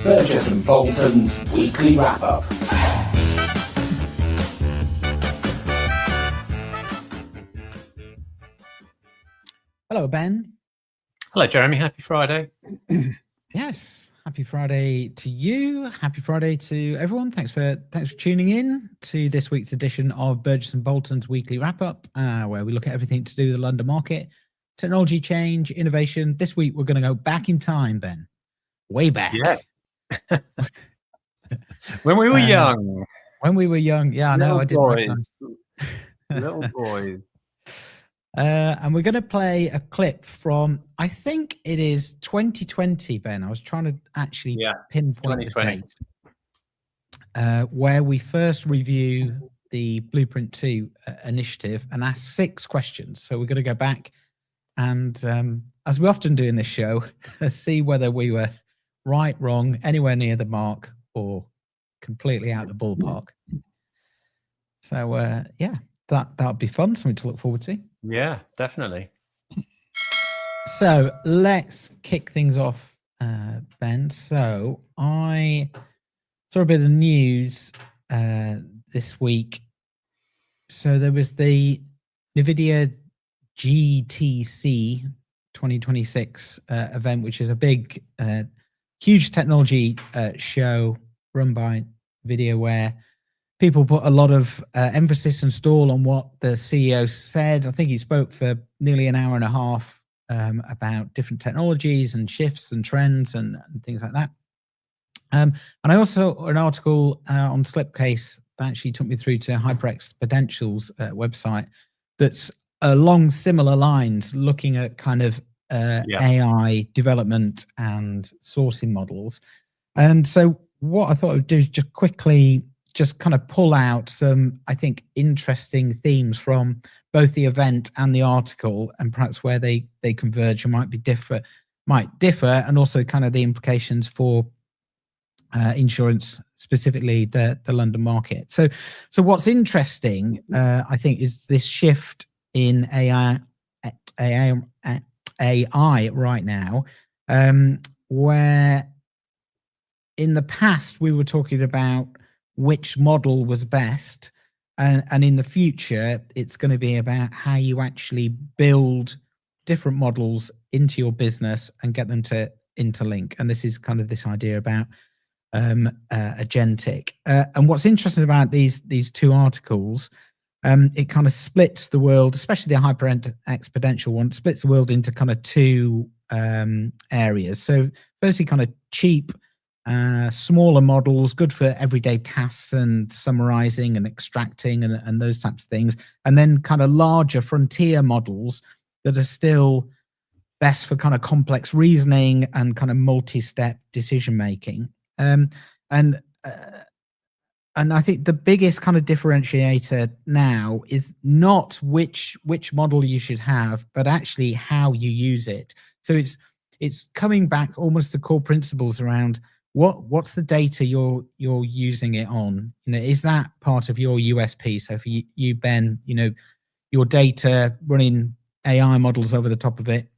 Burgess and Bolton's weekly wrap-up. Hello, Ben. Hello, Jeremy. Happy Friday. Yes, happy Friday to you. Happy Friday to everyone. Thanks for tuning in to this week's edition of Burgess and Bolton's weekly wrap-up, where we look at everything to do with the London market, technology change, innovation. This week, we're going to go back in time, Ben. Way back. Yeah. When we were young. When we were young. Yeah, I know. I didn't recognize. Little boys. And we're going to play a clip from, I think it is 2020, Ben. I was trying to actually pinpoint the date, where we first review the Blueprint 2 initiative and ask 6 questions. So we're going to go back and, as we often do in this show, see whether we were right, wrong, anywhere near the mark, or completely out the ballpark. So, yeah, that'll be fun. Something to look forward to. Yeah, definitely. So let's kick things off, Ben. So I saw a bit of news this week. So there was the NVIDIA GTC 2026 event, which is a big, huge technology show run by NVIDIA, where people put a lot of emphasis and stall on what the CEO said. I think he spoke for nearly an hour and a half about different technologies and shifts and trends and things like that. And I also saw an article on Slipcase that actually took me through to HyperExponential's website that's along similar lines, looking at kind of AI development and sourcing models. And so what I thought I would do is just quickly just kind of pull out some, I think, interesting themes from both the event and the article, and perhaps where they converge and might differ, and also kind of the implications for insurance, specifically the London market. So what's interesting, I think, is this shift in AI right now, where in the past we were talking about which model was best, and in the future it's going to be about how you actually build different models into your business and get them to interlink. And this is kind of this idea about agentic. And what's interesting about these 2 articles, it kind of splits the world, especially the HyperExponential one, splits the world into kind of 2 areas. So firstly, kind of cheap, smaller models, good for everyday tasks and summarizing and extracting and those types of things, and then kind of larger frontier models that are still best for kind of complex reasoning and kind of multi-step decision making. And I think the biggest kind of differentiator now is not which model you should have, but actually how you use it. So it's coming back almost to core principles around what's the data you're using it on. Is that part of your USP? So for you, Ben, your data, running AI models over the top of it,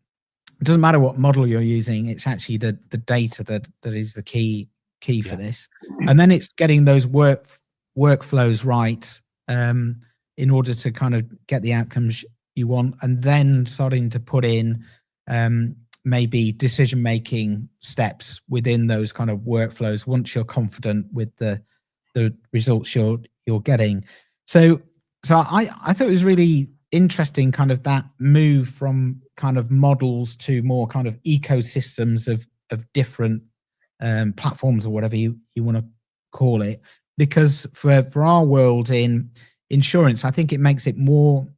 it doesn't matter what model you're using. It's actually the data that is the key for this. And then it's getting those workflows right in order to kind of get the outcomes you want, and then starting to put in maybe decision-making steps within those kind of workflows once you're confident with the results you're getting. So I thought it was really interesting, kind of that move from kind of models to more kind of ecosystems of different platforms, or whatever you want to call it. Because for our world in insurance, I think it makes it more,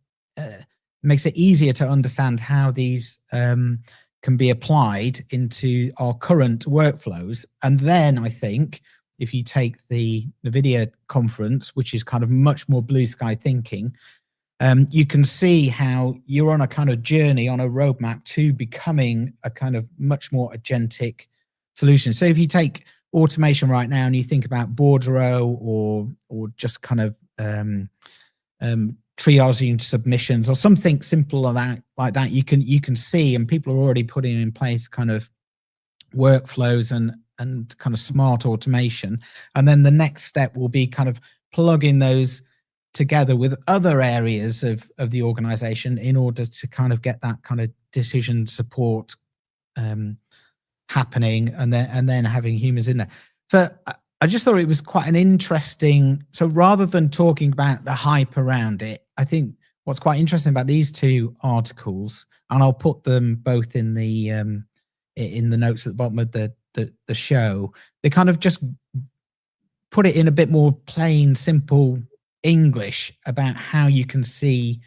makes it easier to understand how these can be applied into our current workflows. And then I think if you take the NVIDIA conference, which is kind of much more blue sky thinking, you can see how you're on a kind of journey, on a roadmap to becoming a kind of much more agentic solution. So if you take automation right now and you think about bordereau or just kind of triaging submissions or something simple like that, you can see, and people are already putting in place kind of workflows and kind of smart automation. And then the next step will be kind of plugging those together with other areas of the organization in order to kind of get that kind of decision support happening, and then having humans in there. So I just thought it was quite an interesting, so rather than talking about the hype around it, I think what's quite interesting about these two articles, and I'll put them both in the notes at the bottom of the show, they kind of just put it in a bit more plain, simple English about how you can see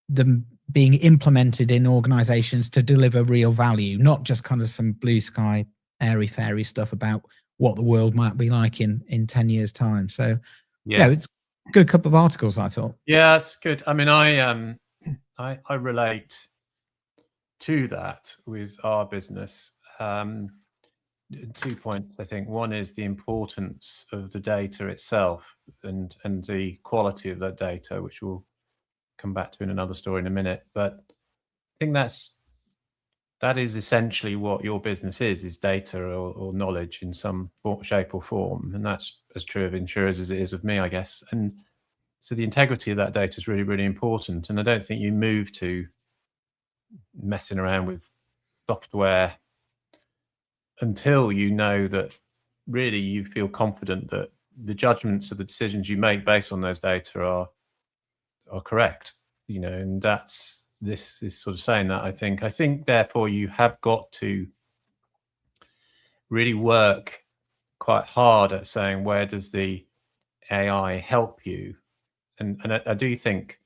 them being implemented in organizations to deliver real value, not just kind of some blue sky, airy fairy stuff about what the world might be like in 10 years time. So yeah, it's a good couple of articles, I thought. Yeah, it's good. I mean, I relate to that with our business. 2 points, I think. One is the importance of the data itself and the quality of that data, which we'll come back to in another story in a minute. But I think that is essentially what your business is data or knowledge in some shape or form. And that's as true of insurers as it is of me, I guess. And so the integrity of that data is really, really important. And I don't think you move to messing around with software until you know that really you feel confident that the judgments of the decisions you make based on those data are correct, and this is sort of saying that. I think therefore you have got to really work quite hard at saying, where does the AI help you? And I do think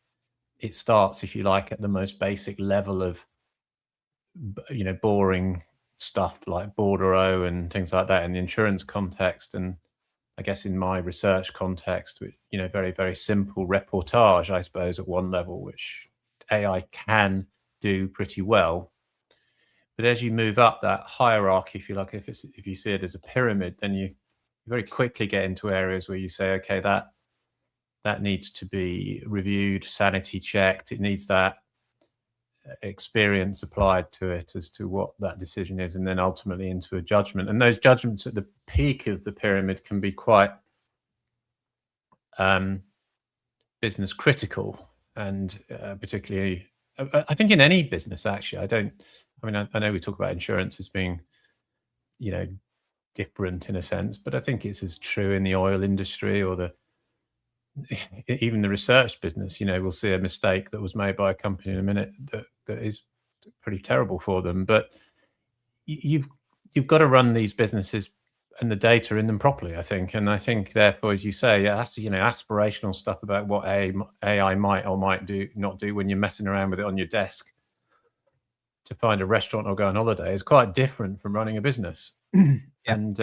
it starts, if you like, at the most basic level of boring stuff like bordereau and things like that in the insurance context, and I guess in my research context, very, very simple reportage, I suppose, at one level, which AI can do pretty well. But as you move up that hierarchy, if you like, if you see it as a pyramid, then you very quickly get into areas where you say, okay, that needs to be reviewed, sanity checked. It needs that experience applied to it as to what that decision is, and then ultimately into a judgment. And those judgments at the peak of the pyramid can be quite business critical, and particularly I think in any business, actually. I know we talk about insurance as being different in a sense, but I think it's as true in the oil industry or even the research business. We'll see a mistake that was made by a company in a minute that is pretty terrible for them, but you've got to run these businesses and the data in them properly, I think. And I think therefore, as you say, it has to, aspirational stuff about what AI might or might not do when you're messing around with it on your desk to find a restaurant or go on holiday is quite different from running a business. Yeah. And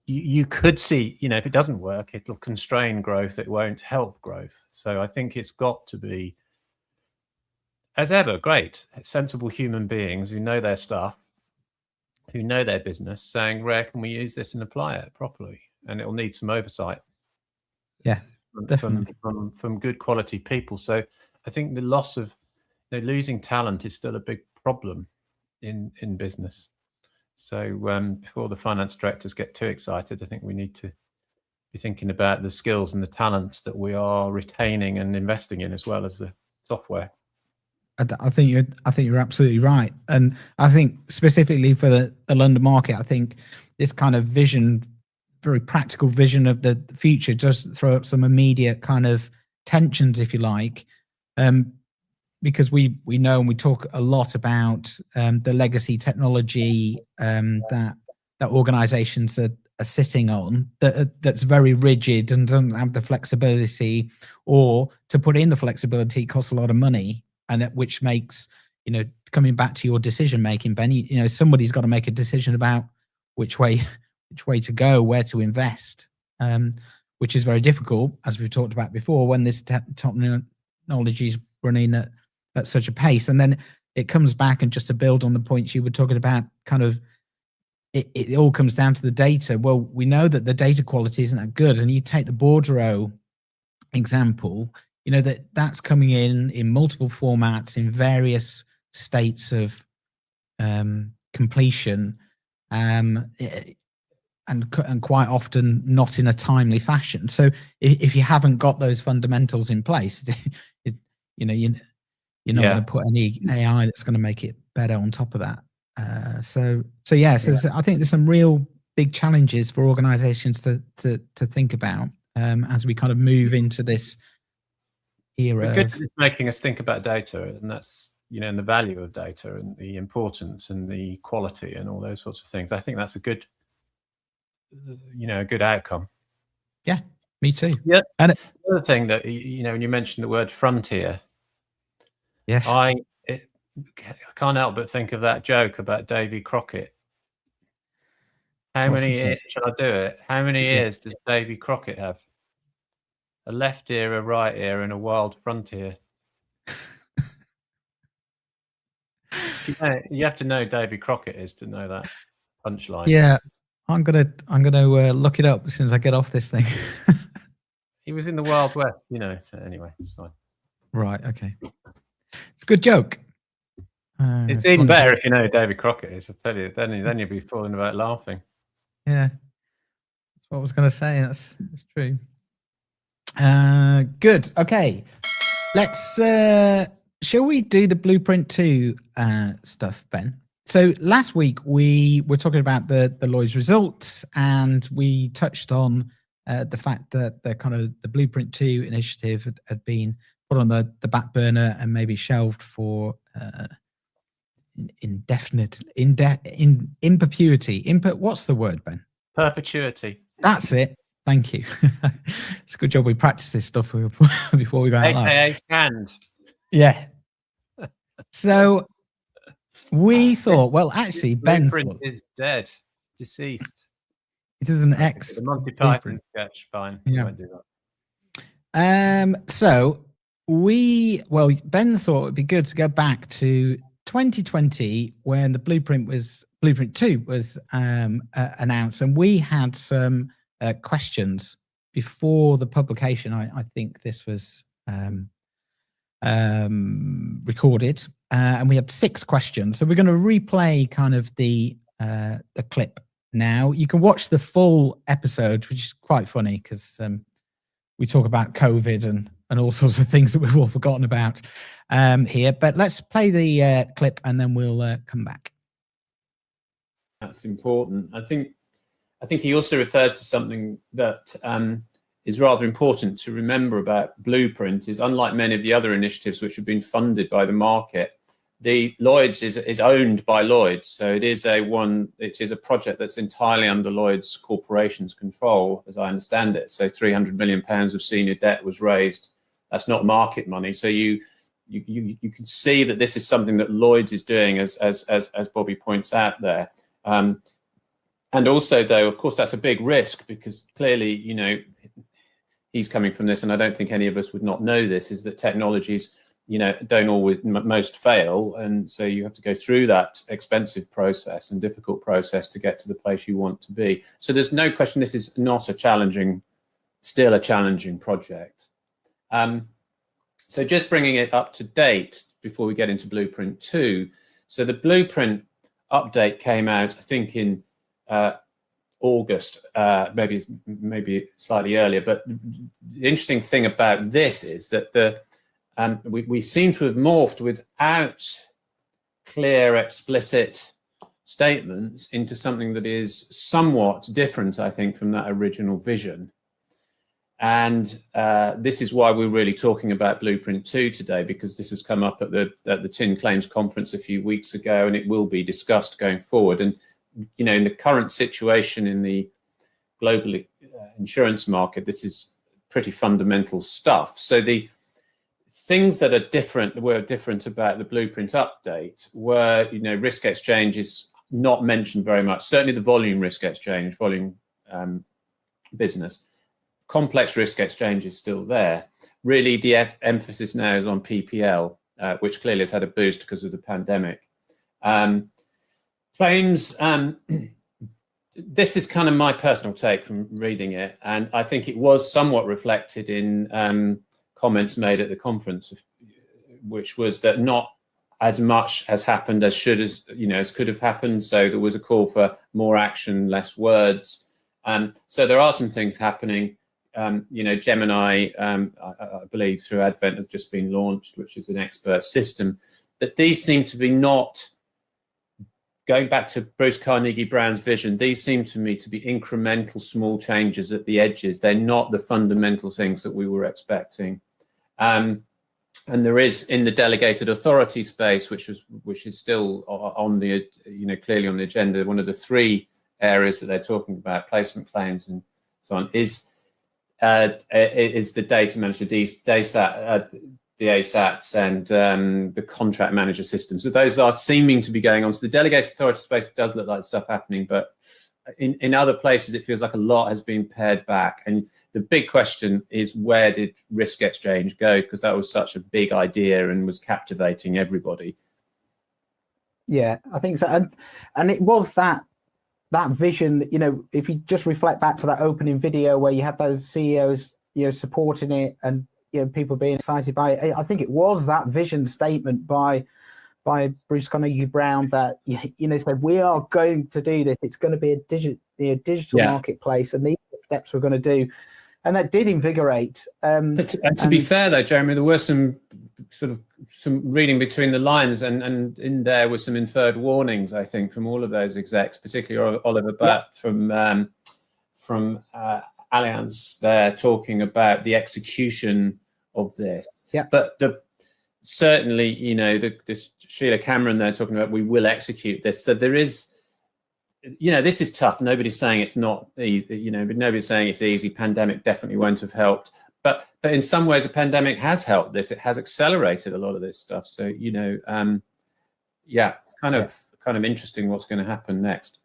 you could see, if it doesn't work, it'll constrain growth. It won't help growth. So I think it's got to be, as ever, great, sensible human beings who know their stuff, who know their business, saying, where can we use this and apply it properly? And it'll need some oversight. Yeah, from good quality people. So I think the loss of losing talent is still a big problem in business. So before the finance directors get too excited, I think we need to be thinking about the skills and the talents that we are retaining and investing in, as well as the software. I think you're absolutely right, and I think specifically for the London market, I think this kind of vision, very practical vision of the future, does throw up some immediate kind of tensions, if you like, because we know and we talk a lot about the legacy technology that organizations are sitting on, that's very rigid and doesn't have the flexibility, or to put in the flexibility costs a lot of money, and which makes, coming back to your decision making, Ben, somebody's got to make a decision about which way to go, where to invest, which is very difficult, as we've talked about before, when this technology is running at such a pace. And then it comes back, and just to build on the points you were talking about, kind of it all comes down to the data. Well, we know that the data quality isn't that good, and you take the bordereau example, that's coming in multiple formats in various states of completion, and quite often not in a timely fashion. So if you haven't got those fundamentals in place, you're not going to put any AI that's going to make it better on top of that. So I think there's some real big challenges for organizations to think about as we kind of move into this era. It's making us think about data, and that's, and the value of data and the importance and the quality and all those sorts of things. I think that's a good outcome. Yeah, me too. Yeah. And the other thing that, when you mentioned the word frontier, yes, I can't help but think of that joke about Davy Crockett. How many ears, shall I do it? How many ears does Davy Crockett have? A left ear, a right ear, and a wild frontier. You have to know Davy Crockett is to know that punchline. Yeah, I'm gonna look it up as soon as I get off this thing. He was in the Wild West, So anyway, it's fine. Right. Okay. It's a good joke. It's even better if you know who Davy Crockett is. I tell you, then you'll be falling about laughing. Yeah, that's what I was going to say. That's true. Good. Okay, let's. Shall we do the Blueprint 2 stuff, Ben? So last week we were talking about the Lloyd's results, and we touched on the fact that the Blueprint 2 initiative had been put on the back burner and maybe shelved for in perpetuity. What's the word, Ben? Perpetuity. That's it. Thank you. It's a good job we practiced this stuff before we go out live. AKA canned. Yeah. So we thought, well, actually, Ben is dead, deceased. It is an X. The Monty Python sketch. Fine. Yeah. I won't do that. So Ben thought it'd be good to go back to 2020 when the Blueprint 2 was announced, and we had some questions before the publication. I think this was recorded, and we had 6 questions. So we're going to replay kind of the clip now. You can watch the full episode, which is quite funny because we talk about COVID and all sorts of things that we've all forgotten about here. But let's play the clip and then we'll come back. That's important. I think he also refers to something that is rather important to remember about Blueprint. Is unlike many of the other initiatives which have been funded by the market, the Lloyd's is owned by Lloyd's. So it is a project that's entirely under Lloyd's Corporation's control, as I understand it. So £300 million of senior debt was raised. That's not market money. So you can see that this is something that Lloyd's is doing, as Bobby points out there. And also, though, of course, that's a big risk because clearly, he's coming from this, and I don't think any of us would not know this, is that technologies, don't always, most fail. And so you have to go through that expensive process and difficult process to get to the place you want to be. So there's no question this is not still a challenging project. So just bringing it up to date before we get into Blueprint 2. So the Blueprint update came out, I think, in August, maybe slightly earlier. But the interesting thing about this is that we seem to have morphed without clear, explicit statements into something that is somewhat different, I think, from that original vision. And this is why we're really talking about Blueprint 2 today, because this has come up at the Tin Claims Conference a few weeks ago, and it will be discussed going forward. And in the current situation in the global insurance market, this is pretty fundamental stuff. So the things that were different about the Blueprint update were, risk exchange is not mentioned very much. Certainly the volume risk exchange, business. Complex risk exchange is still there. Really, the emphasis now is on PPL, which clearly has had a boost because of the pandemic. Claims, this is kind of my personal take from reading it, and I think it was somewhat reflected in comments made at the conference, which was that as much has happened as could have happened. So there was a call for more action, less words. So there are some things happening. Gemini, I believe through Advent, has just been launched, which is an expert system. But these seem to be not, going back to Bruce Carnegie Brown's vision, these seem to me to be incremental small changes at the edges. They're not the fundamental things that we were expecting. And there is, in the delegated authority space, which is still on the, clearly on the agenda, one of the three areas that they're talking about, placement claims and so on, is the data manager, the ASATs, and the contract manager system. So those are seeming to be going on. So the delegated authority space does look like stuff happening, but in other places it feels like a lot has been pared back. And the big question is, where did risk exchange go? Because that was such a big idea and was captivating everybody. Yeah, I think so. And it was that vision, if you just reflect back to that opening video where you had those CEOs, supporting it, and people being excited by it. I think it was that vision statement by Bruce Carnegie Brown that said, we are going to do this. It's going to be a digital marketplace, and these are the steps we're going to do. And that did invigorate. But to be fair, though, Jeremy, there were some reading between the lines, and in there were some inferred warnings, I think, from all of those execs, particularly Oliver Butt from Allianz. They're talking about the execution of this. Yeah. But certainly, the Sheila Cameron, they're talking about, we will execute this. So there is, this is tough. Nobody's saying it's not easy, but nobody's saying it's easy. Pandemic definitely won't have helped. But in some ways, a pandemic has helped this. It has accelerated a lot of this stuff. So, it's kind of interesting what's going to happen next.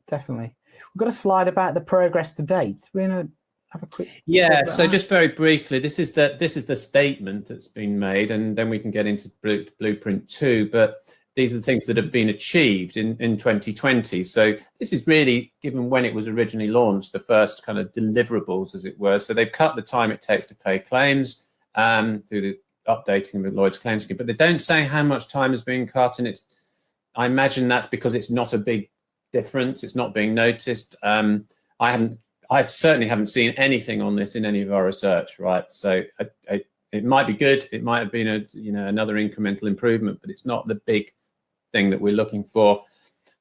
Definitely. We've got a slide about the progress to date. We're going to have a quick. Yeah. So just very briefly, this is the statement that's been made, and then we can get into Blueprint 2. But these are the things that have been achieved in 2020. So this is really, given when it was originally launched, the first kind of deliverables, as it were. So they've cut the time it takes to pay claims through the updating of the Lloyd's Claims Scheme, but they don't say how much time is being cut. And I imagine that's because it's not a big difference. It's not being noticed. I certainly haven't seen anything on this in any of our research, right? So it might be good. It might have been another incremental improvement, but it's not the big thing that we're looking for.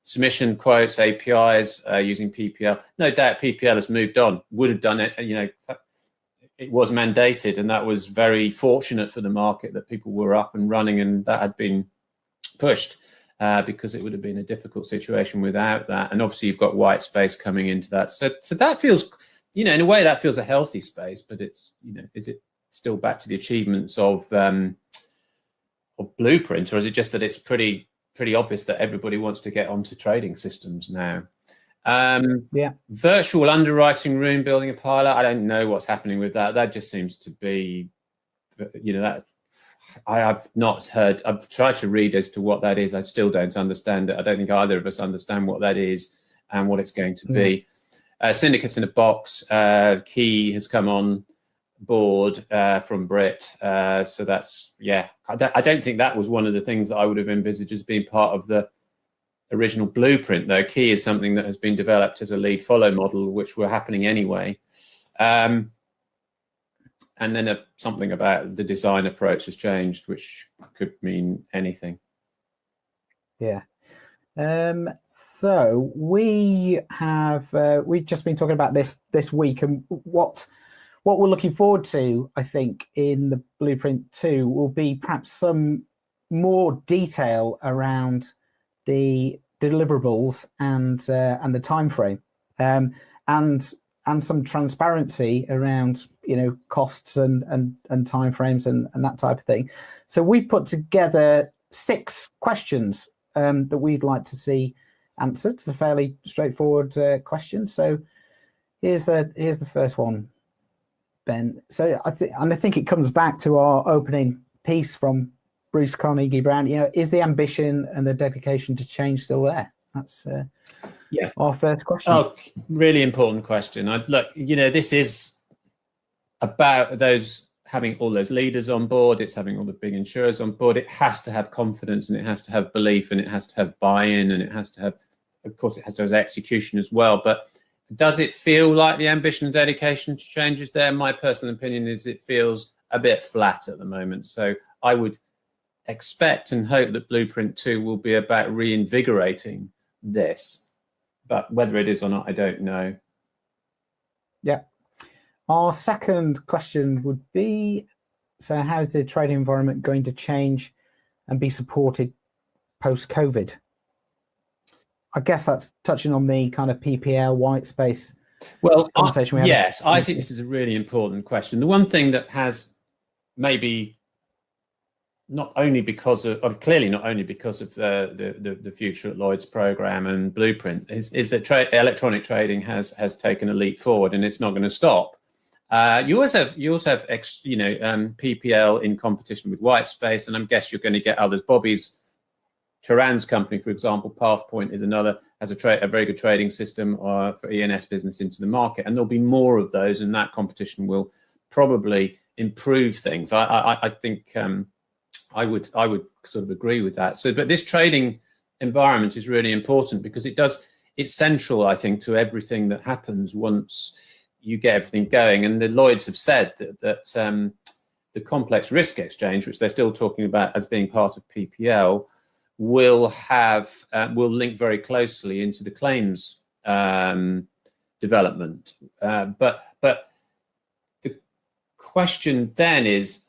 Submission quotes, APIs using PPL. No doubt PPL has moved on. Would have done it. It was mandated, and that was very fortunate for the market that people were up and running, and that had been pushed because it would have been a difficult situation without that. And obviously, you've got white space coming into that. So that feels, in a way, that feels a healthy space. But it's, is it still back to the achievements of Blueprint, or is it just that it's pretty obvious that everybody wants to get onto trading systems now? Virtual underwriting room building a pilot. I don't know what's happening with that. That just seems to be, that I've not heard. I've tried to read as to what that is. I still don't understand it. I don't think either of us understand what that is and what it's going to be. Syndicates in a box. Key has come on board from Brit. So that's, I don't think that was one of the things that I would have envisaged as being part of the original Blueprint, though. Key is something that has been developed as a lead follow model, which were happening anyway. And then something about the design approach has changed, which could mean anything. Yeah. So we have we've just been talking about this week, and what we're looking forward to, I think, in the Blueprint 2 will be perhaps some more detail around the deliverables and the time frame, and some transparency around costs and timeframes and that type of thing. So we've put together 6 questions that we'd like to see answered. The fairly straightforward questions. So here's the first one, Ben. So I think it comes back to our opening piece from Bruce Carnegie Brown. Is the ambition and the dedication to change still there? That's our first question. Oh, really important question. Look, this is about having all those leaders on board, it's having all the big insurers on board. It has to have confidence, and it has to have belief, and it has to have buy-in, and it has to have, of course, it has to have execution as well. But does it feel like the ambition and dedication to change is there? My personal opinion is it feels a bit flat at the moment. So I would expect and hope that Blueprint 2 will be about reinvigorating this. But whether it is or not, I don't know. Yeah. Our second question would be, so how is the trading environment going to change and be supported post-COVID? I guess that's touching on the kind of PPL white space conversation we had. Yes, I think this is a really important question. The one thing that has maybe not only because of, or clearly not only because of the Future at Lloyd's program and Blueprint, is that electronic trading has taken a leap forward, and it's not going to stop. You also have PPL in competition with white space, and I guess you're going to get others. Bobby's Turan's company, for example, PathPoint is another, has a very good trading system for ENS business into the market, and there'll be more of those, and that competition will probably improve things. I think I would sort of agree with that. So, but this trading environment is really important because it's central, I think, to everything that happens once you get everything going. And the Lloyds have said that the complex risk exchange, which they're still talking about as being part of PPL, will link very closely into the claims development. But the question then is,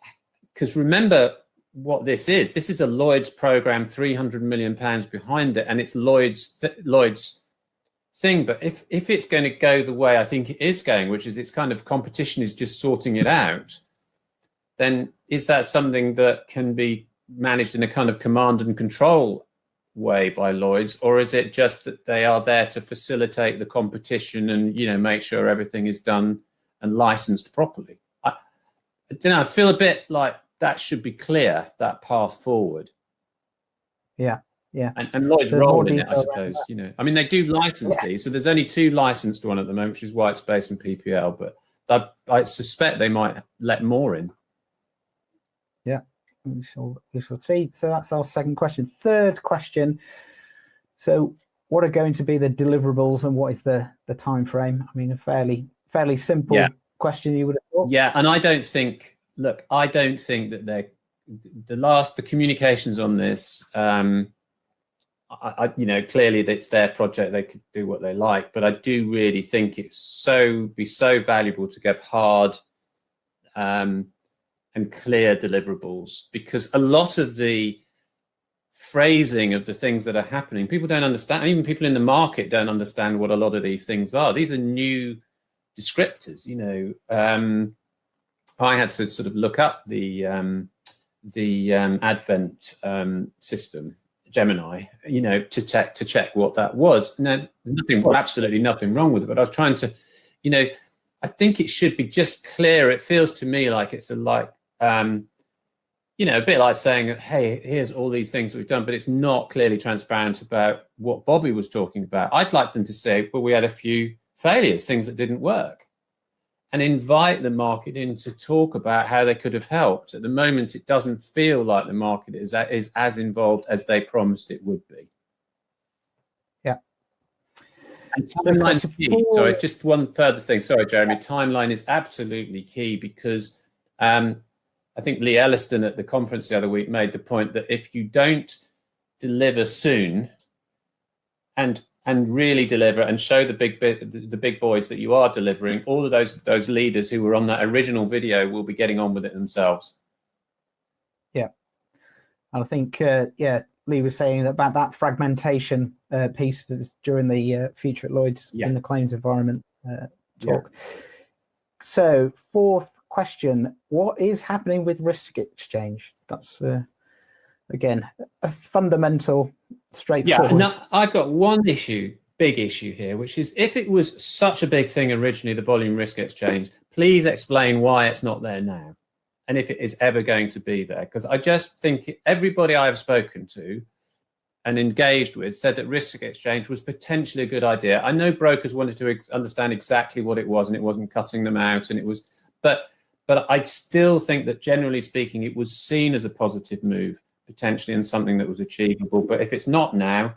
because remember what this is a Lloyd's program, £300 million behind it, and it's Lloyd's thing. But if it's going to go the way I think it is going, which is it's kind of competition is just sorting it out, then is that something that can be managed in a kind of command and control way by Lloyd's, or is it just that they are there to facilitate the competition and make sure everything is done and licensed properly? I don't know. I feel a bit like that should be clear, that path forward. Yeah. And Lloyd's role in it, I suppose. I mean, they do license these, so there's only 2 licensed one at the moment, which is white space and PPL. But I suspect they might let more in. Yeah. We shall see. So that's our second question. Third question. So what are going to be the deliverables and what is the time frame? I mean, a fairly simple question, you would have thought. Yeah, and I don't think that the communications on this, clearly it's their project, they could do what they like, but I do really think it's be so valuable to give hard and clear deliverables, because a lot of the phrasing of the things that are happening, people don't understand. Even people in the market don't understand what a lot of these things are. These are new descriptors. I had to sort of look up the Advent system, Gemini, to check what that was. Now, there's absolutely nothing wrong with it, but I was trying to, I think it should be just clear. It feels to me like it's a bit like saying, hey, here's all these things we've done, but it's not clearly transparent about what Bobby was talking about. I'd like them to say, well, we had a few failures, things that didn't work, and invite the market in to talk about how they could have helped. At the moment, it doesn't feel like the market is as involved as they promised it would be. Yeah. And timeline is key. Sorry, just one further thing. Sorry, Jeremy. Timeline is absolutely key because I think Lee Elliston at the conference the other week made the point that if you don't deliver soon and really deliver and show the big boys that you are delivering, all of those leaders who were on that original video will be getting on with it themselves. Yeah. And I think, Lee was saying about that fragmentation piece during the Future at Lloyd's in the claims environment talk. Yeah. So, fourth question, what is happening with risk exchange? That's again a fundamental, straightforward. Yeah, now I've got one big issue here, which is if it was such a big thing originally, the volume risk exchange, please explain why it's not there now, and if it is ever going to be there. Because I just think everybody I've spoken to and engaged with said that risk exchange was potentially a good idea. I know brokers wanted to understand exactly what it was, and it wasn't cutting them out, and it was, but But I still think that generally speaking, it was seen as a positive move, potentially, and something that was achievable. But if it's not now,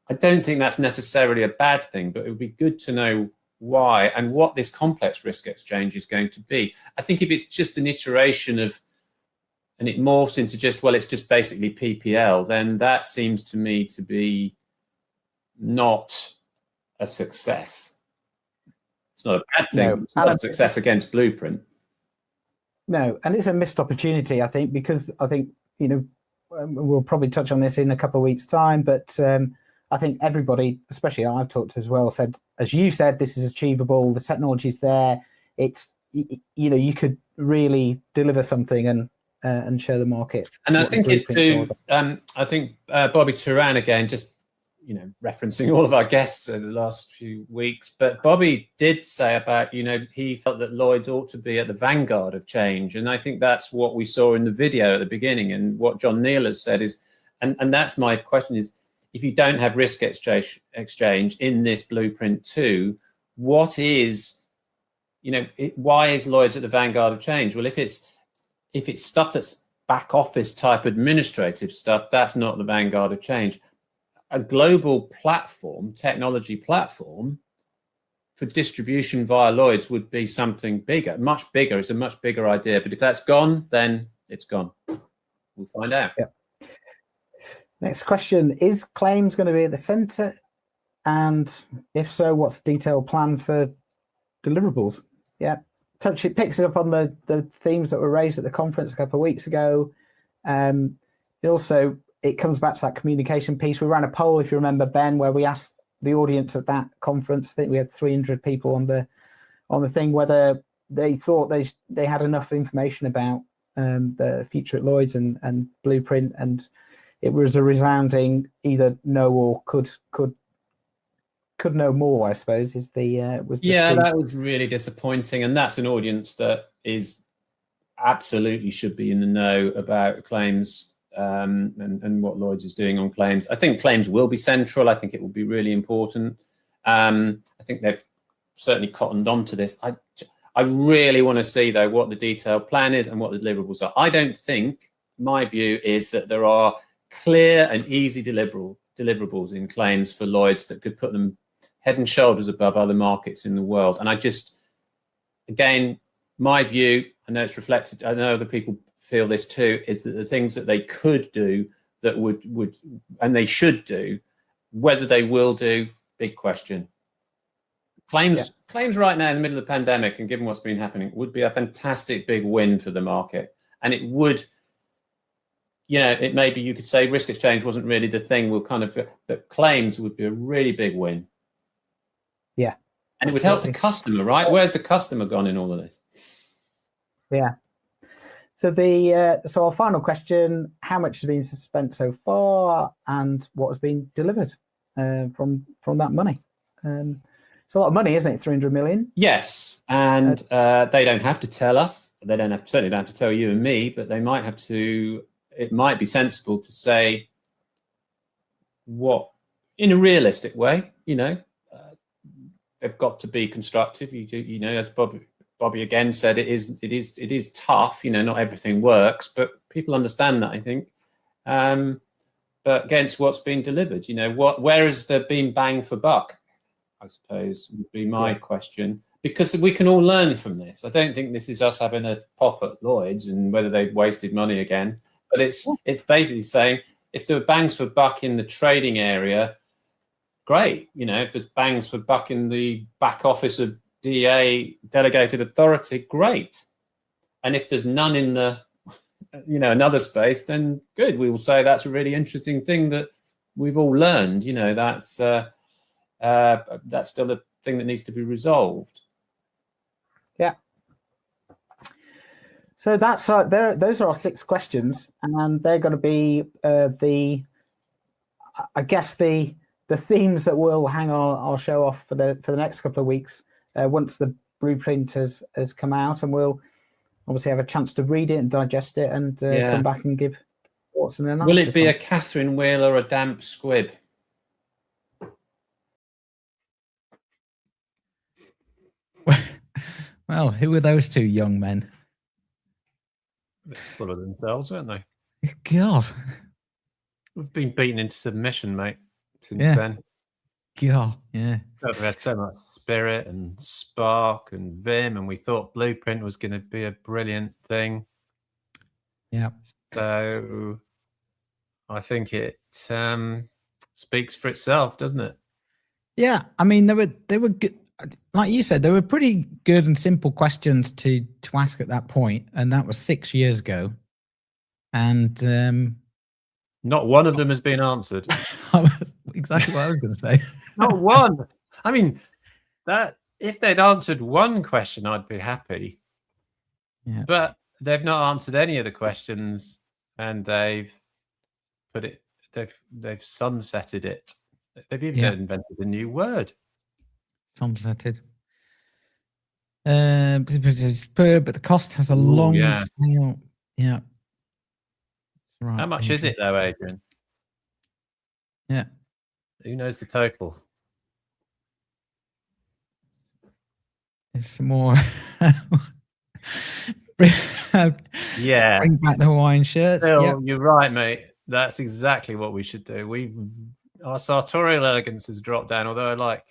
I don't think that's necessarily a bad thing, but it would be good to know why and what this complex risk exchange is going to be. I think if it's just an iteration of, and it morphs into just, well, it's just basically PPL, then that seems to me to be not a success. It's not a bad thing. No. It's not a success against Blueprint. No, and it's a missed opportunity, I think, because I think, we'll probably touch on this in a couple of weeks' time, but I think everybody, especially I've talked to as well, said, as you said, this is achievable. The technology's there. It's, you could really deliver something and show the market. And I think it's to, I think Bobby Turan again, just, referencing all of our guests over the last few weeks, but Bobby did say about, he felt that Lloyd's ought to be at the vanguard of change. And I think that's what we saw in the video at the beginning. And what John Neal has said is, and that's my question is, if you don't have risk exchange in this Blueprint 2, what is, why is Lloyd's at the vanguard of change? Well, if it's stuff that's back office type administrative stuff, that's not the vanguard of change. A global platform, technology platform for distribution via Lloyd's would be something bigger, much bigger. It's a much bigger idea. But if that's gone, then it's gone. We'll find out. Yeah. Next question, is claims going to be at the centre? And if so, what's the detailed plan for deliverables? Yeah, it picks up on the themes that were raised at the conference a couple of weeks ago. It comes back to that communication piece. We ran a poll, if you remember, Ben, where we asked the audience at that conference, I think we had 300 people on the thing, whether they thought they had enough information about the future at Lloyd's and Blueprint, and it was a resounding either no or could know more, I suppose, is the was the yeah, truth. that was really disappointing, and that's an audience that is absolutely should be in the know about claims and what Lloyd's is doing on claims. I think claims will be central. I think it will be really important. I think they've certainly cottoned on to this. I really want to see, though, what the detailed plan is and what the deliverables are. I don't think, my view is that there are clear and easy deliverables in claims for Lloyd's that could put them head and shoulders above other markets in the world. And I just, again, my view, I know it's reflected, I know other people feel this too, is that the things that they could do that would and they should do, whether they will do, big question. Claims right now in the middle of the pandemic, and given what's been happening, would be a fantastic big win for the market. And it would, it maybe you could say risk exchange wasn't really the thing, but claims would be a really big win. Yeah. And it would help the customer, right? Where's the customer gone in all of this? Yeah. So so our final question, how much has been spent so far and what has been delivered from that money? It's a lot of money, isn't it? 300 million? Yes. And they don't have to tell us. They certainly don't have to tell you and me, but they might have to, it might be sensible to say what, in a realistic way, they've got to be constructive. As Bobby again said, it is tough. Not everything works, but people understand that, I think. But against what's been delivered, where has there been bang for buck? I suppose would be my question, because we can all learn from this. I don't think this is us having a pop at Lloyd's and whether they've wasted money again, but it's basically saying if there were bangs for buck in the trading area, great. If there's bangs for buck in the back office of DA delegated authority, great. And if there's none in the another space, then good. We will say that's a really interesting thing that we've all learned. That's still a thing that needs to be resolved. Yeah. So that's those are our 6 questions, and they're going to be the themes that will hang our show off for the next couple of weeks once the blueprint has come out, and we'll obviously have a chance to read it and digest it and come back and give thoughts and analysis. Will it be a Catherine Wheel or a damp squib? Well, who are those two young men? A bit full of themselves, weren't they? God. We've been beaten into submission, mate, since Yeah. then. God. Yeah. We've had so much spirit and spark and vim, and we thought Blueprint was going to be a brilliant thing. Yeah. So I think it speaks for itself, doesn't it? Yeah. I mean, they were good. Like you said, they were pretty good and simple questions to ask at that point, and that was 6 years ago. And not one of them has been answered. Exactly what I was going to say. Not one. I mean, that if they'd answered one question, I'd be happy. Yeah. But they've not answered any of the questions, and they've put it. They've sunsetted it. They've even invented a new word. Sunsetted. But the cost has a long tail. Yeah. Right. How much is it though, Adrian? Yeah. Who knows the total? It's some more. Yeah. Bring back the Hawaiian shirts. Phil, you're right, mate. That's exactly what we should do. Our sartorial elegance has dropped down, although I like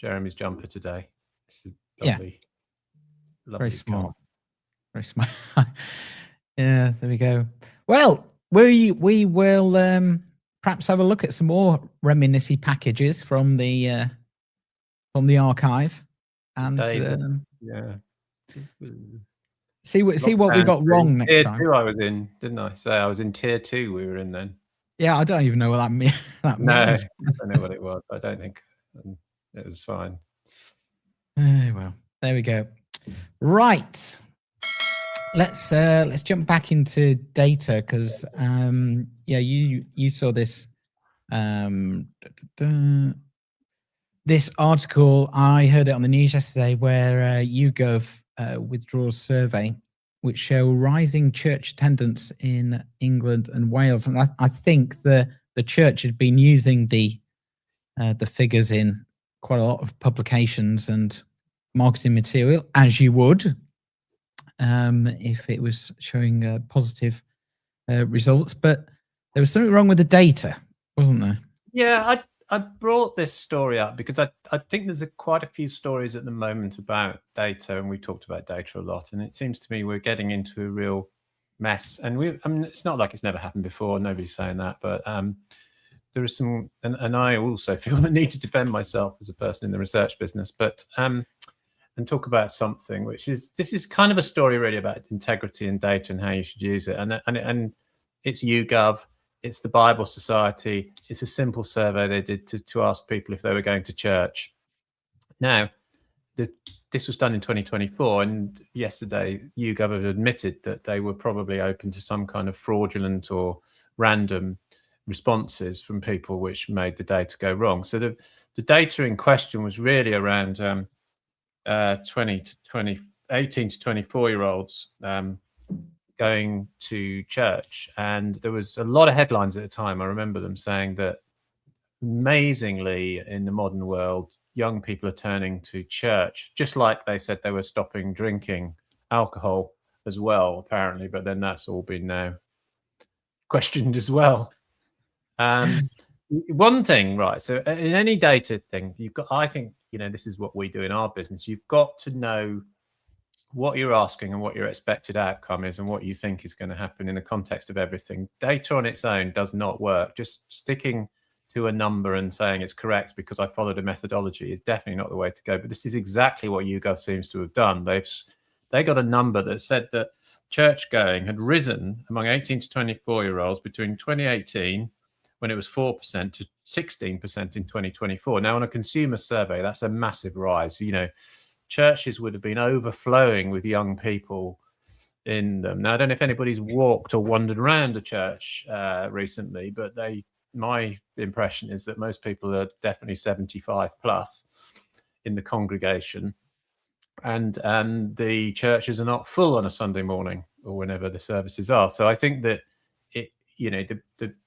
Jeremy's jumper today. It's a lovely, very smart. Very smart. Yeah, there we go. Well, we will perhaps have a look at some more reminiscing packages from the archive, and see what we got wrong next time. Tier 2 I was in, didn't I? So I was in tier 2. We were in then. Yeah, I don't even know what that means. No, I don't know what it was. I don't think it was fine. Well, there we go. Right. Let's jump back into data, because you saw this this article. I heard it on the news yesterday, where YouGov withdraws survey which show rising church attendance in England and Wales, and I think the church had been using the figures in quite a lot of publications and marketing material, as you would. If it was showing positive results, but there was something wrong with the data, wasn't there? Yeah, I brought this story up because I think there's quite a few stories at the moment about data, and we talked about data a lot, and it seems to me we're getting into a real mess. And it's not like it's never happened before. Nobody's saying that, but there is some, and I also feel the need to defend myself as a person in the research business, but and talk about something this is kind of a story really about integrity and data and how you should use it. And it's YouGov, it's the Bible Society. It's a simple survey they did to ask people if they were going to church. Now, this was done in 2024, and yesterday YouGov have admitted that they were probably open to some kind of fraudulent or random responses from people, which made the data go wrong. So the data in question was really around 18 to 24-year-olds going to church. And there was a lot of headlines at the time. I remember them saying that amazingly in the modern world, young people are turning to church, just like they said they were stopping drinking alcohol as well, apparently. But then that's all been now questioned as well. One thing, right? So in any data thing, you've got, I think, this is what we do in our business. You've got to know what you're asking and what your expected outcome is and what you think is going to happen in the context of everything. Data on its own does not work. Just sticking to a number and saying it's correct because I followed a methodology is definitely not the way to go. But this is exactly what YouGov seems to have done. They got a number that said that church going had risen among 18 to 24-year-olds between 2018, when it was 4%, to 16% in 2024. Now, on a consumer survey, that's a massive rise. Churches would have been overflowing with young people in them. Now, I don't know if anybody's walked or wandered around a church recently, but my impression is that most people are definitely 75 plus in the congregation, and the churches are not full on a Sunday morning or whenever the services are. So I think that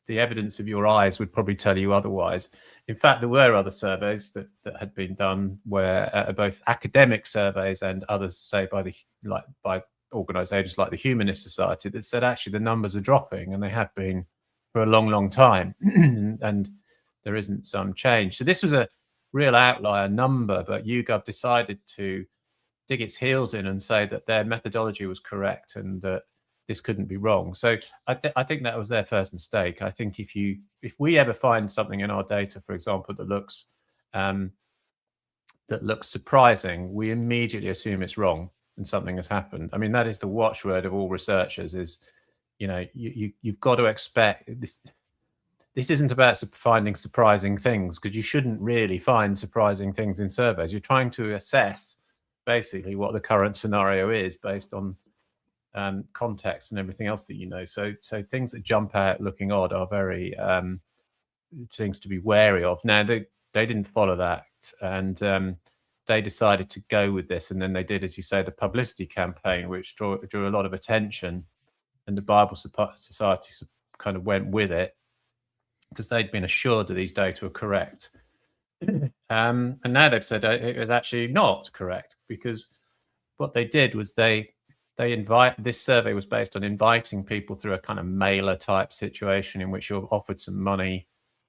the evidence of your eyes would probably tell you otherwise. In fact, there were other surveys that had been done where both academic surveys and others, say by organisations like the Humanist Society that said actually the numbers are dropping, and they have been for a long, long time, and there isn't some change. So this was a real outlier number, but YouGov decided to dig its heels in and say that their methodology was correct and that this couldn't be wrong. So I think that was their first mistake. I think if we ever find something in our data, for example, that looks surprising, we immediately assume it's wrong and something has happened. I mean, that is the watchword of all researchers: is, you know, you've got to expect this. This isn't about finding surprising things, because you shouldn't really find surprising things in surveys. You're trying to assess basically what the current scenario is based on context and everything else that you know. So things that jump out looking odd are very things to be wary of. Now they didn't follow that, and they decided to go with this, and then they did, as you say, the publicity campaign, which drew a lot of attention, and the Bible Society kind of went with it because they'd been assured that these data were correct. And now they've said it was actually not correct, because what they did was this survey was based on inviting people through a kind of mailer type situation in which you're offered some money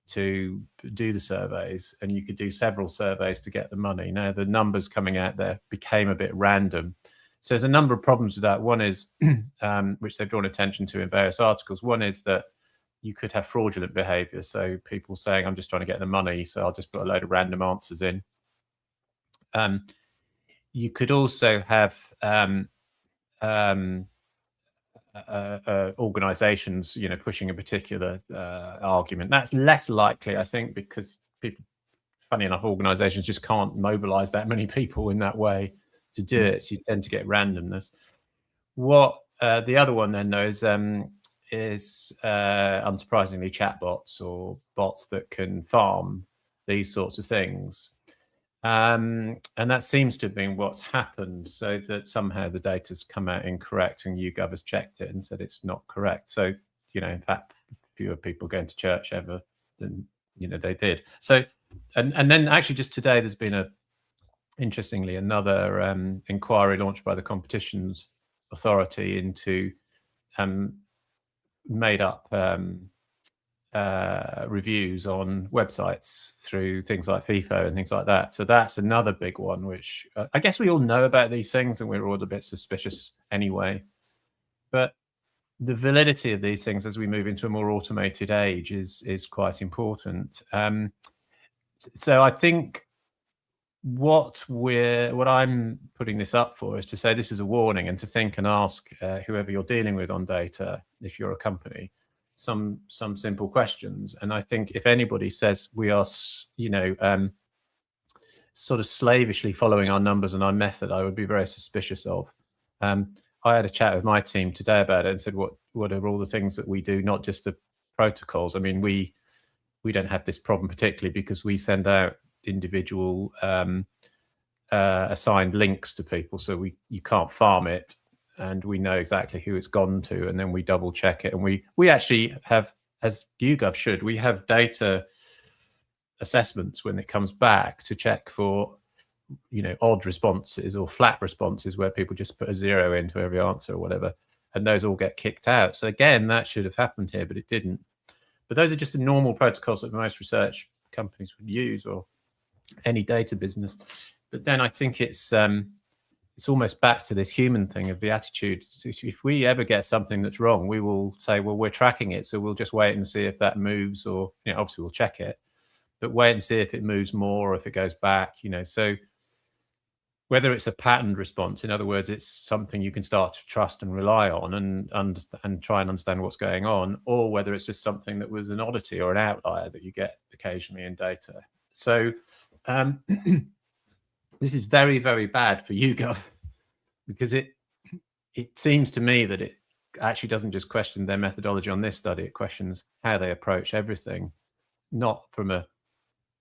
to do the surveys, and you could do several surveys to get the money. Now the numbers coming out there became a bit random. So there's a number of problems with that. One is, which they've drawn attention to in various articles. One is that you could have fraudulent behavior. So people saying, I'm just trying to get the money, so I'll just put a load of random answers in. You could also have organizations, you know, pushing a particular argument. That's less likely, I think, because people, funny enough, organizations just can't mobilize that many people in that way to do it. So you tend to get randomness. What the other one then, though, is unsurprisingly chatbots or bots that can farm these sorts of things. And that seems to have been what's happened, so that somehow the data's come out incorrect and YouGov has checked it and said it's not correct. So, you know, in fact, fewer people going to church ever than, you know, they did. So, and then actually just today, there's been interestingly, another inquiry launched by the Competitions Authority into made up reviews on websites through things like FIFO and things like that. So that's another big one, which I guess we all know about these things and we're all a bit suspicious anyway. But the validity of these things as we move into a more automated age is quite important. So I think what I'm putting this up for is to say this is a warning, and to think and ask whoever you're dealing with on data, if you're a company, some simple questions. And I think if anybody says we are, you know, sort of slavishly following our numbers and our method, I would be very suspicious of. I had a chat with my team today about it and said, what are all the things that we do, not just the protocols? I mean, we don't have this problem particularly because we send out individual assigned links to people, so you can't farm it, and we know exactly who it's gone to, and then we double check it. And we actually have, as YouGov should, we have data assessments when it comes back to check for, you know, odd responses or flat responses where people just put a 0 into every answer or whatever, and those all get kicked out. So again, that should have happened here, but it didn't. But those are just the normal protocols that most research companies would use, or any data business. But then I think it's almost back to this human thing of the attitude. If we ever get something that's wrong, we will say, well, we're tracking it, so we'll just wait and see if that moves, or, you know, obviously we'll check it, but wait and see if it moves more or if it goes back, you know. So whether it's a patterned response, in other words, it's something you can start to trust and rely on and try and understand what's going on, or whether it's just something that was an oddity or an outlier that you get occasionally in data. So this is very, very bad for YouGov, because it seems to me that it actually doesn't just question their methodology on this study, it questions how they approach everything, not from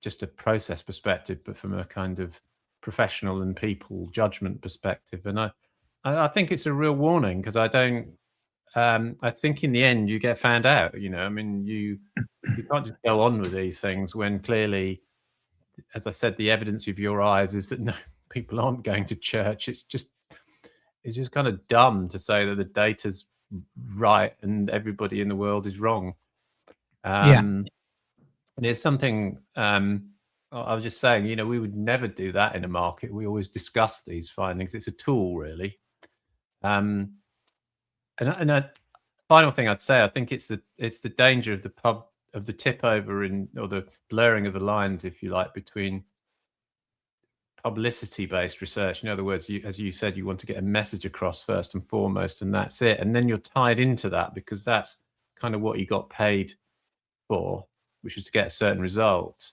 just a process perspective, but from a kind of professional and people judgment perspective. And I think it's a real warning, because I think in the end you get found out, you know. I mean, you can't just go on with these things when clearly, as I said, the evidence of your eyes is that no, people aren't going to church. It's just, it's just kind of dumb to say that the data's right and everybody in the world is wrong. And it's something I was just saying, you know, we would never do that in a market. We always discuss these findings. It's a tool, really. And a final thing I'd say, I think it's the danger of the tip over or the blurring of the lines, if you like, between publicity-based research. In other words, as you said, you want to get a message across first and foremost, and that's it. And then you're tied into that because that's kind of what you got paid for, which is to get a certain result.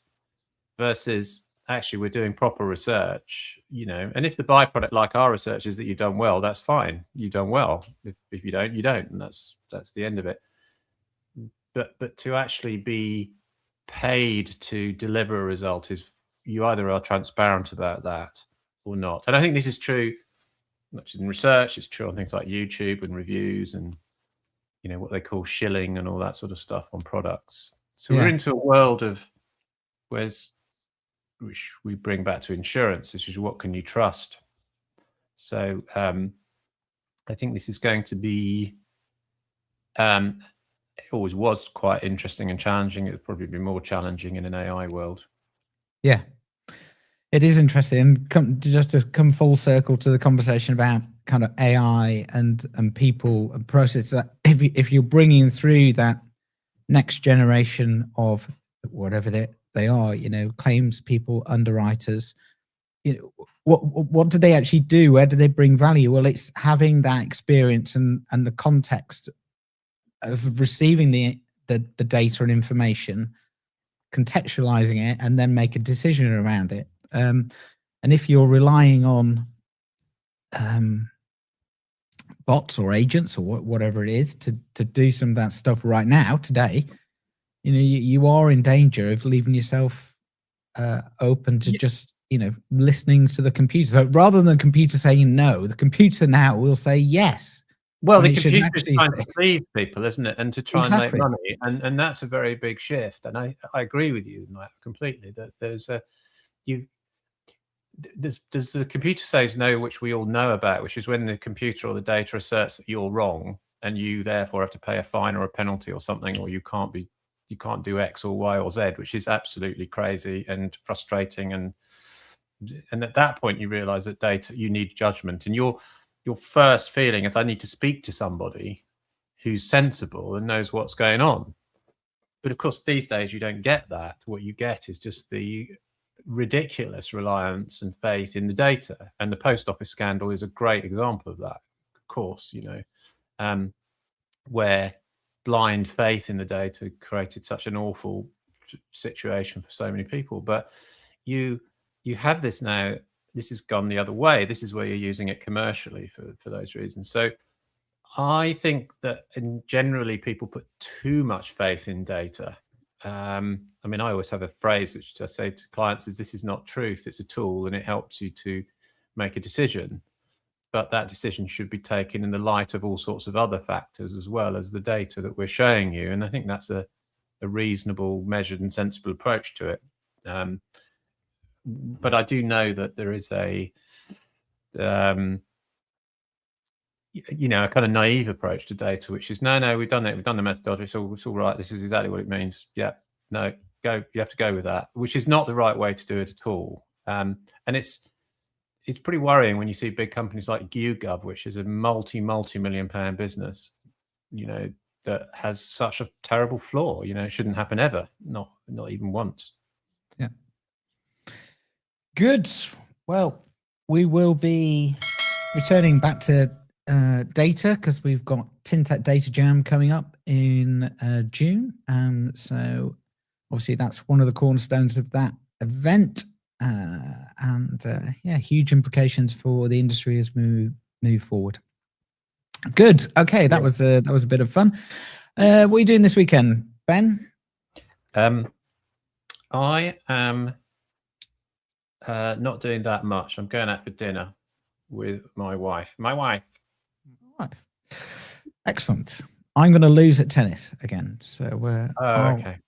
Versus, actually, we're doing proper research, you know. And if the byproduct, like our research, is that you've done well, that's fine. You've done well. If you don't, you don't, and that's the end of it. But to actually be paid to deliver a result is, you either are transparent about that or not. And I think this is true not just in research, it's true on things like YouTube and reviews and, you know, what they call shilling and all that sort of stuff on products. So we're into a world of which we bring back to insurance, which is what can you trust? So I think this is going to be, it always was quite interesting and challenging. It would probably be more challenging in an AI world. Yeah. It is interesting. And just to come full circle to the conversation about kind of AI and people and process, that if you're bringing through that next generation of whatever they are, you know, claims people, underwriters, you know, what do they actually do? Where do they bring value? Well, it's having that experience and the context of receiving the data and information, contextualizing it, and then make a decision around it. And if you're relying on bots or agents or whatever it is to do some of that stuff right now, today, you know, you are in danger of leaving yourself open to just, you know, listening to the computer. So rather than the computer saying no, the computer now will say yes. Well, the computer is trying to please people, isn't it? And to try and make money. And that's a very big shift. And I agree with you, Mike, completely, that does the computer say no, which we all know about, which is when the computer or the data asserts that you're wrong and you therefore have to pay a fine or a penalty or something, or you can't do X or Y or Z, which is absolutely crazy and frustrating. And at that point, you realize that data, you need judgment. And your first feeling is, I need to speak to somebody who's sensible and knows what's going on. But of course, these days, you don't get that. What you get is just the ridiculous reliance and faith in the data. And the post office scandal is a great example of that, of course, you know, where blind faith in the data created such an awful situation for so many people. But you have this now. This has gone the other way. This is where you're using it commercially for those reasons. So I think that generally people put too much faith in data. I mean, I always have a phrase which I say to clients is, this is not truth, it's a tool, and it helps you to make a decision. But that decision should be taken in the light of all sorts of other factors as well as the data that we're showing you. And I think that's a reasonable, measured and sensible approach to it. But I do know that there is a, you know, a kind of naive approach to data, which is, no, we've done it. We've done the methodology. It's all right. This is exactly what it means. Yeah, no, go. You have to go with that, which is not the right way to do it at all. And it's pretty worrying when you see big companies like YouGov, which is a multi-million-pound business, you know, that has such a terrible flaw. You know, it shouldn't happen ever, not even once. Yeah. Good. Well, we will be returning back to data because we've got TinTech Data Jam coming up in June. So obviously that's one of the cornerstones of that event. Yeah, huge implications for the industry as we move forward. Good. Okay, that was a bit of fun. What are you doing this weekend, Ben? I am not doing that much. I'm going out for dinner with my wife. Excellent. I'm going to lose at tennis again. So okay.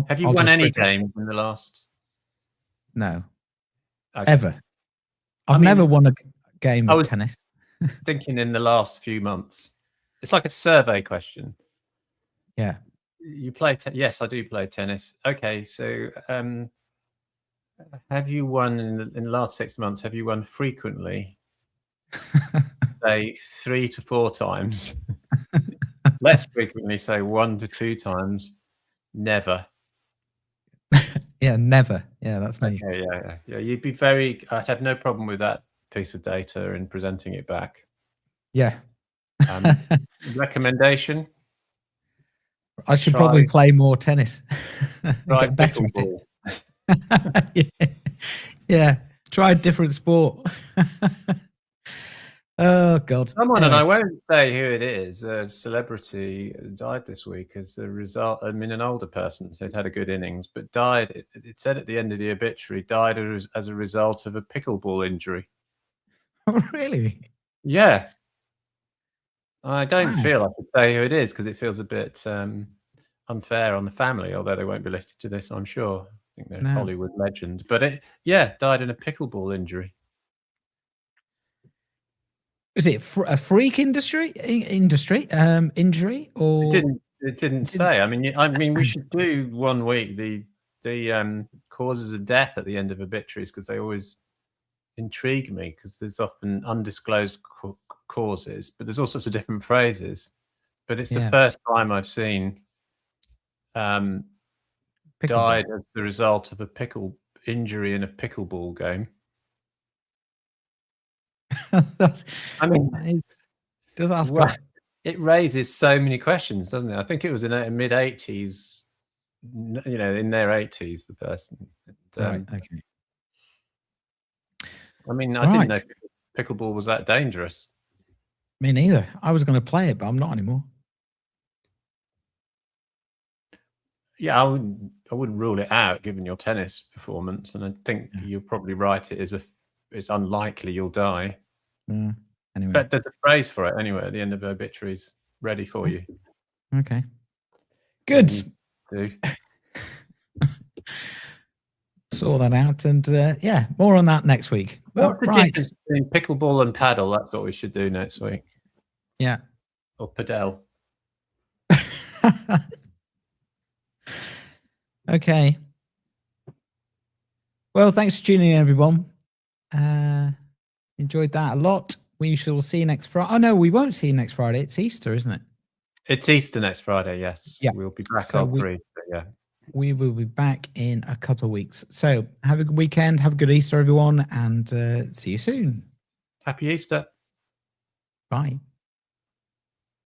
Have you won any games in the last? No. Okay. Ever. I've never won a game of tennis. thinking in the last few months. It's like a survey question. Yeah. You play? Yes, I do play tennis. Okay, so have you won in the last 6 months? Have you won frequently? Say 3 to 4 times. Less frequently, say 1 to 2 times. Never. Yeah, never. Yeah, that's me. Okay, yeah. You'd be very. I'd have no problem with that piece of data and presenting it back. Yeah. Recommendation? I should probably play more tennis. Try Get better pickleball. at it. Yeah. Try a different sport. Oh God. Someone, and I won't say who it is, a celebrity died this week as a result. I mean, an older person, so he'd had a good innings, but died. It said at the end of the obituary, died as a result of a pickleball injury. Oh, really? Yeah. I don't feel I could say who it is because it feels a bit unfair on the family, although they won't be listening to this, I'm sure. I think they're a Hollywood legend. But died in a pickleball injury. Is it a freak injury or it didn't say. I mean we should do one week the causes of death at the end of obituaries because they always intrigue me because there's often undisclosed causes, but there's all sorts of different phrases. But it's the first time I've seen died as the result of a pickle injury in a pickleball game. does ask. It raises so many questions, doesn't it? I think it was in a mid-80s, in their 80s, the person. Right. Okay. I mean, I didn't know pickleball was that dangerous. Me neither. I was going to play it, but I'm not anymore. Yeah, I wouldn't rule it out given your tennis performance, and I think you're probably right. It's unlikely you'll die. Anyway, but there's a phrase for it anyway at the end of obituaries, ready for you. Okay, good. Saw that out, and more on that next week. What's the difference between pickleball and paddle? That's what we should do next week. Yeah, or padel. Okay. Well, thanks for tuning in, everyone. Enjoyed that a lot. We shall see you next Friday. Oh, no, we won't see you next Friday. It's Easter, isn't it? It's Easter next Friday, yes. Yeah. We'll be back after Easter, yeah. We will be back in a couple of weeks. So have a good weekend. Have a good Easter, everyone. And see you soon. Happy Easter. Bye.